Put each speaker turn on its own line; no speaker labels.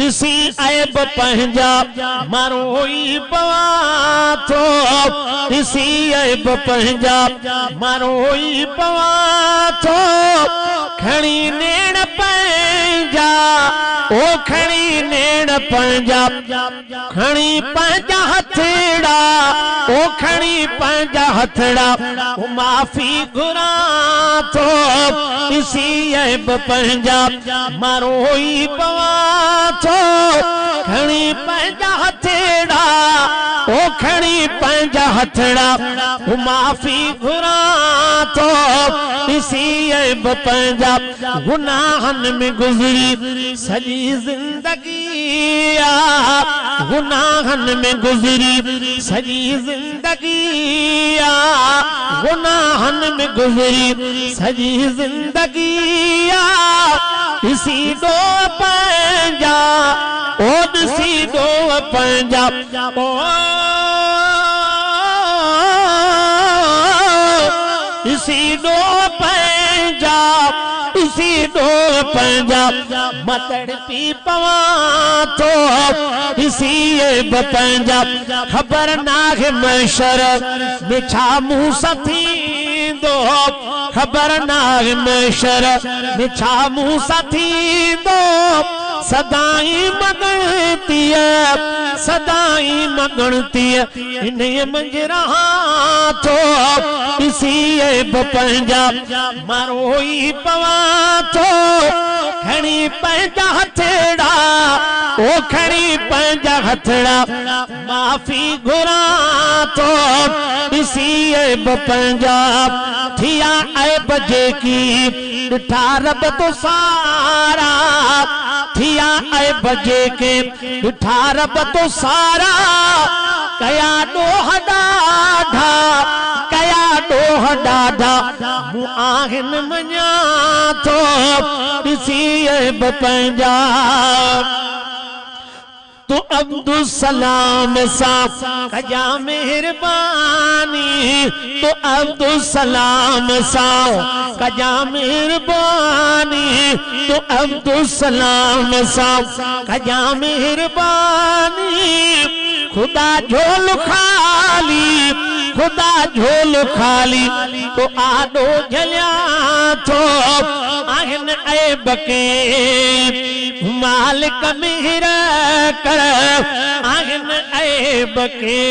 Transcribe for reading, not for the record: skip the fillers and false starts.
इसी ऐब पंहिंजा मारोई पवा थो इसी ऐब पंहिंजा मारोई पवा थो खणी नेण पंहिंजा ओ खणी नेण पंहिंजा खणी पंहिंजा हथड़ा ओ खणी पंहिंजा हथड़ा ओ माफ़ी घुरां थो इसी ऐब पंहिंजा मारोई पवा थो खणी पंहिंजा हथड़ा ओ खणी पंहिंजा हथड़ा ओ माफ़ी घुरां थो इसी ऐब पंहिंजा गुनाहन में गुज़री सॼी ज़िंदगी आ गुनाहन में गुज़री सॼी ज़िंदगी आ गुनाहन में गुज़री सॼी ज़िंदगी आ इसी दो पंहिंजा ओ ॾिसी दो पंहिंजा ओ इसी दो पंहिंजा इसी दो पंहिंजा मतड़ पी पवा थो इसी ऐब पंहिंजा ख़बर नाहे महशर में छा मूं सां थींदो ख़बर नाहे महशर में छा मूं सां थींदो सदाई मगणतीअ इन्हीअ मंझि रहां थो इसी ऐब पंहिंजा मारोई पवा थो खणी पंहिंजा हथड़ा ओ खणी पंहिंजा हथड़ा माफ़ी घुरां थो इसी ऐब पंहिंजा थिया ऐब जेकी ॾिठा रब तो सारा थिया ऐब जेके ॾिठा रब तो सारा कया ॾोह ॾाढा कया ॾोह ॾाढा मूं आहिनि मञा थो ॾिसी ऐब पंहिंजा तू अब्दुल सलाम सां कजा मेहरबानी तू अब्दुल सलाम सां कजा मेहरबानी तू अब्दुल सलाम सां कजा मेहरबानी खुदा झोल खाली तो आडो झलिया थो आहिनि ऐब के मालिक मेहर कर आहिनि ऐब के।